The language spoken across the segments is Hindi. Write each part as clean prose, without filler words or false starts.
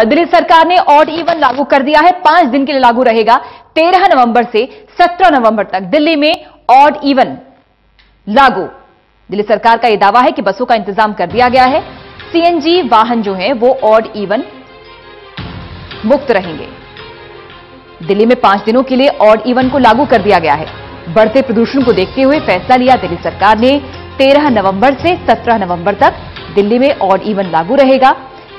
दिल्ली सरकार ने ऑड इवन लागू कर दिया है। 5 दिन के लिए लागू रहेगा। 13 नवंबर से 17 नवंबर तक दिल्ली में ऑड इवन लागू। दिल्ली सरकार का यह दावा है कि बसों का इंतजाम कर दिया गया है। सीएनजी वाहन जो हैं वो ऑड इवन मुक्त रहेंगे। दिल्ली में 5 दिनों के लिए ऑड इवन को लागू कर दिया गया है। बढ़ते प्रदूषण को देखते हुए फैसला लिया दिल्ली सरकार ने। 13 नवंबर से 17 नवंबर तक दिल्ली में ऑड इवन लागू रहेगा।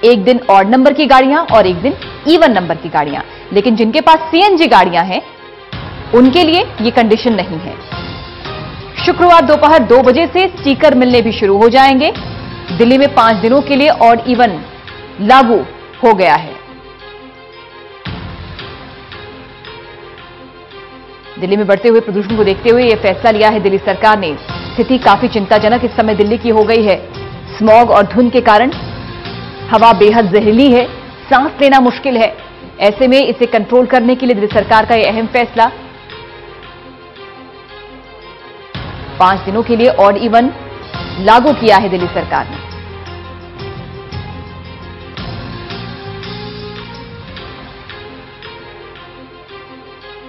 एक दिन ऑड नंबर की गाड़ियां और एक दिन इवन नंबर की गाड़ियां। लेकिन जिनके पास सीएनजी गाड़ियां हैं उनके लिए यह कंडीशन नहीं है। शुक्रवार दोपहर 2 बजे से स्टिकर मिलने भी शुरू हो जाएंगे। दिल्ली में 5 दिनों के लिए ऑड इवन लागू हो गया है। दिल्ली में बढ़ते हुए प्रदूषण को देखते हुए यह फैसला लिया है दिल्ली सरकार ने। स्थिति काफी चिंताजनक इस समय दिल्ली की हो गई है। स्मॉग और धुंध के कारण हवा बेहद जहरीली है, सांस लेना मुश्किल है। ऐसे में इसे कंट्रोल करने के लिए दिल्ली सरकार का यह अहम फैसला। 5 दिनों के लिए ऑड इवन लागू किया है दिल्ली सरकार ने।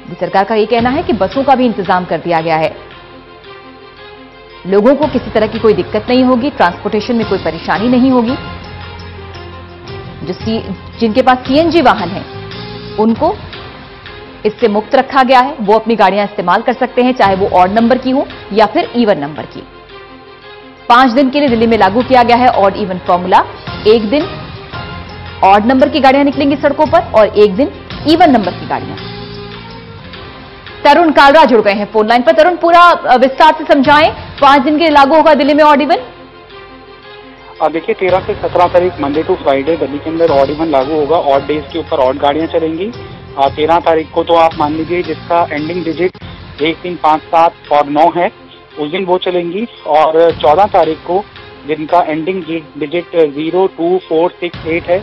दिल्ली सरकार का यह कहना है कि बसों का भी इंतजाम कर दिया गया है। लोगों को किसी तरह की कोई दिक्कत नहीं होगी, ट्रांसपोर्टेशन में कोई परेशानी नहीं होगी। जिनके पास सीएनजी वाहन है उनको इससे मुक्त रखा गया है। वो अपनी गाड़ियां इस्तेमाल कर सकते हैं, चाहे वो ऑड नंबर की हो या फिर इवन नंबर की। 5 दिन के लिए दिल्ली में लागू किया गया है ऑड इवन फॉर्मूला। एक दिन ऑड नंबर की गाड़ियां निकलेंगी सड़कों पर और एक दिन इवन नंबर की गाड़ियां। तरुण कालरा जुड़ गए हैं फोन लाइन पर। तरुण, पूरा विस्तार से समझाएं, 5 दिन के लिए लागू होगा दिल्ली में ऑड इवन। देखिए 13 से 17 तारीख मंडे टू फ्राइडे दिल्ली के अंदर ऑड इवन लागू होगा। ऑड डेज के ऊपर ऑड गाड़ियां चलेंगी। 13 तारीख को तो आप मान लीजिए जिसका एंडिंग डिजिट 1, 3, 5, 7 और 9 है उस दिन वो चलेंगी। और 14 तारीख को जिनका एंडिंग डिजिट 0, 2, 4, 6, 8 है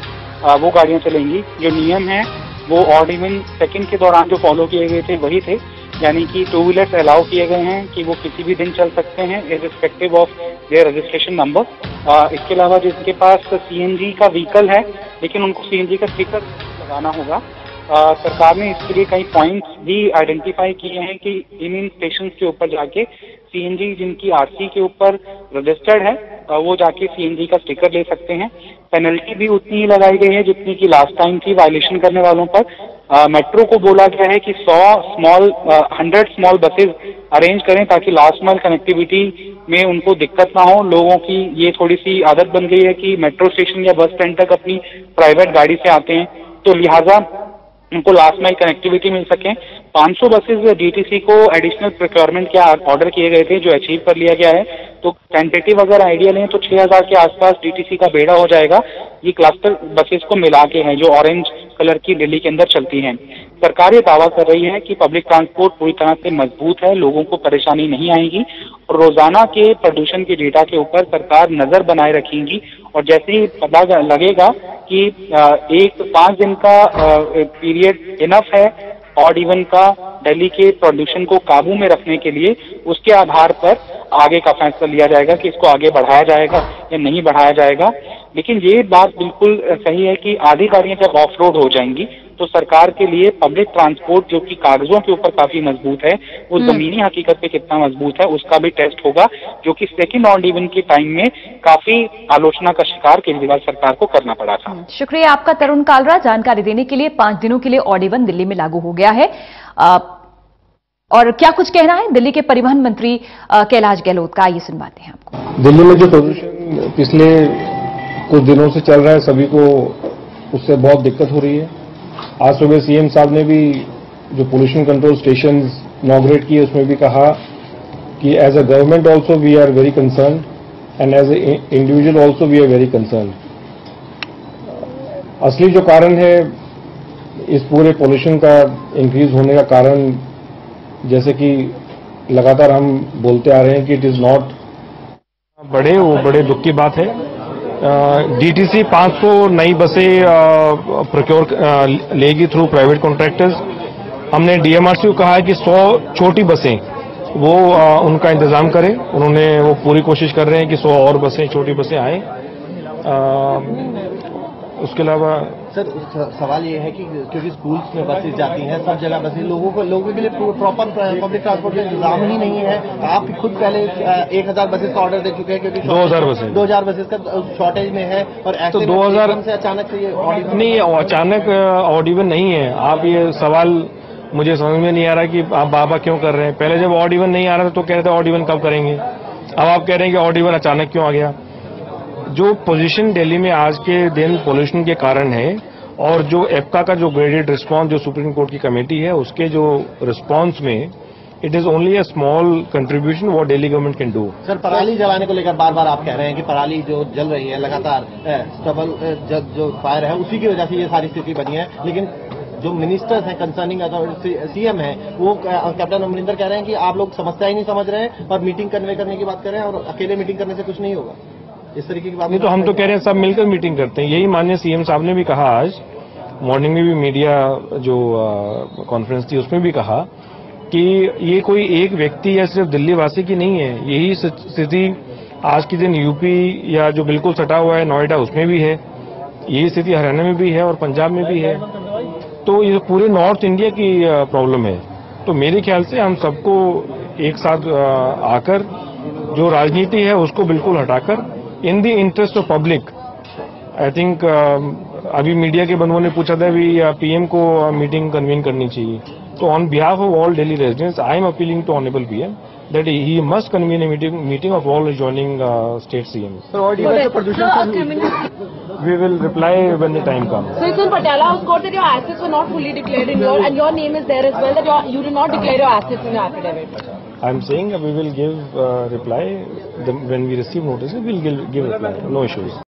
वो गाड़ियां चलेंगी। जो नियम है वो ऑड इवन सेकेंड के दौरान जो फॉलो किए गए थे वही थे, यानी कि 2 व्हीलर्स अलाउ किए गए हैं कि वो किसी भी दिन चल सकते हैं irrespective of their registration number. इसके अलावा जिनके पास सीएनजी का व्हीकल है लेकिन उनको सीएनजी का स्टिकर लगाना होगा। सरकार ने इसके लिए कई पॉइंट्स भी आइडेंटिफाई किए हैं कि इन स्टेशन के ऊपर जाके सीएनजी जिनकी आरसी के ऊपर रजिस्टर्ड है वो जाके सीएनजी का स्टिकर ले सकते हैं। पेनल्टी भी उतनी ही लगाई गई है जितनी की लास्ट टाइम थी वायलेशन करने वालों पर। मेट्रो को बोला गया है कि 100 स्मॉल बसेज अरेंज करें ताकि लास्ट माइल कनेक्टिविटी में उनको दिक्कत ना हो। लोगों की ये थोड़ी सी आदत बन गई है कि मेट्रो स्टेशन या बस स्टैंड तक अपनी प्राइवेट गाड़ी से आते हैं, तो लिहाजा उनको लास्ट माइल कनेक्टिविटी मिल सके। 500 बसेज डीटीसी को एडिशनल प्रोक्योरमेंट के ऑर्डर किए गए थे जो अचीव कर लिया गया है। तो टेंटेटिव अगर आइडिया लें तो 6000 के आसपास डीटीसी का बेड़ा हो जाएगा। ये क्लस्टर बसेस को मिला के हैं जो ऑरेंज कलर की दिल्ली के अंदर चलती हैं। सरकार ये दावा कर रही है कि पब्लिक ट्रांसपोर्ट पूरी तरह से मजबूत है, लोगों को परेशानी नहीं आएगी और रोजाना के प्रदूषण के डेटा के ऊपर सरकार नजर बनाए रखेगी। और जैसे ही पता लगेगा कि एक 5 दिन का पीरियड इनफ है ऑड इवन का दिल्ली के प्रदूषण को काबू में रखने के लिए, उसके आधार पर आगे का फैसला लिया जाएगा कि इसको आगे बढ़ाया जाएगा या नहीं बढ़ाया जाएगा। लेकिन ये बात बिल्कुल सही है कि आधी गाड़ियां जब ऑफ रोड हो जाएंगी तो सरकार के लिए पब्लिक ट्रांसपोर्ट जो कि कागजों के ऊपर काफी मजबूत है वो जमीनी हकीकत पे कितना मजबूत है उसका भी टेस्ट होगा, जो कि सेकेंड ऑड इवन के टाइम में काफी आलोचना का शिकार केजरीवाल सरकार को करना पड़ा था। शुक्रिया आपका तरुण कालरा जानकारी देने के लिए। 5 दिनों के लिए ऑड इवन दिल्ली में लागू हो गया है। और क्या कुछ कहना है दिल्ली के परिवहन मंत्री कैलाश गहलोत का, आइए सुनवाते हैं आपको। दिल्ली में जो प्रदूषण पिछले कुछ दिनों से चल रहा है सभी को उससे बहुत दिक्कत हो रही है। आज सुबह सीएम साहब ने भी जो पोल्यूशन कंट्रोल स्टेशन इनॉग्रेट किए उसमें भी कहा कि as a government also we are very concern and as a individual also we are very concern. असली जो कारण है इस पूरे पोल्यूशन का इंक्रीज होने का कारण, जैसे कि लगातार हम बोलते आ रहे हैं कि इट इज नॉट वो बड़े दुख की बात है। डीटीसी 500 नई बसें प्रोक्योर लेगी थ्रू प्राइवेट कॉन्ट्रैक्टर्स। हमने डीएमआरसी को कहा है कि 100 छोटी बसें वो उनका इंतजाम करें। उन्होंने वो पूरी कोशिश कर रहे हैं कि 100 और बसें छोटी बसें आए। उसके अलावा सर सवाल ये है कि क्योंकि स्कूल्स में बसेज जाती हैं, सब जगह बसेज, लोगों के लिए प्रॉपर पब्लिक ट्रांसपोर्ट का इंतजाम ही नहीं है। आप खुद पहले 1000 बसेज का ऑर्डर दे चुके हैं क्योंकि 2000 बसेज का शॉर्टेज में है, और ऐसे तो 2000 से अचानक से ये ऑड नहीं, अचानक ऑड इवन नहीं है। आप ये सवाल मुझे समझ में नहीं आ रहा कि आप बाबा क्यों कर रहे हैं। पहले जब ऑड इवन नहीं आ रहा था तो कह रहे थे ऑड इवन कब करेंगे, अब आप कह रहे हैं कि ऑड इवन अचानक क्यों आ गया। जो पोजीशन दिल्ली में आज के दिन पोल्यूशन के कारण है, और जो एप्का का जो ग्रेडेड रिस्पांस जो सुप्रीम कोर्ट की कमेटी है उसके जो रिस्पांस में, it is only a small contribution what Delhi government can do. Sir पराली जलाने को लेकर बार बार आप कह रहे हैं कि पराली जो जल रही है लगातार, स्टबल जो फायर है उसी की वजह से ये सारी स्थिति बनी है, लेकिन जो मिनिस्टर्स हैं कंसर्निंग अथॉरिटी सीएम है वो कैप्टन अमरिंदर कह रहे हैं कि आप लोग समस्या ही नहीं समझ रहे हैं और मीटिंग कन्वे करने की बात कर रहे हैं, और अकेले मीटिंग करने से कुछ नहीं होगा, इस तरीके की बात नहीं। तो हम तो कह रहे हैं सब मिलकर मीटिंग करते हैं। यही माननीय सीएम साहब ने भी कहा, आज मॉर्निंग में भी मीडिया जो कॉन्फ्रेंस थी उसमें भी कहा कि ये कोई एक व्यक्ति या सिर्फ दिल्ली वासी की नहीं है। यही स्थिति आज के दिन यूपी या जो बिल्कुल सटा हुआ है नोएडा उसमें भी है, यही स्थिति हरियाणा में भी है और पंजाब में भी है। तो ये पूरे नॉर्थ इंडिया की प्रॉब्लम है। तो मेरे ख्याल से हम सबको एक साथ आकर जो राजनीति है उसको बिल्कुल हटाकर in the interest of public, I think अभी मीडिया के बंधुओं ने पूछा था भी पीएम को मीटिंग कन्वीन करनी चाहिए। तो on behalf of all Delhi residents I am appealing to honourable PM that he must convene a meeting of all adjoining state CMs. We will reply when the time comes. So it's in Patiala House Court that your assets were not fully declared in your, and your name is there as well, that you did not declare your assets in your affidavit. I'm saying we will give reply when we receive notices. We'll give reply. No issues.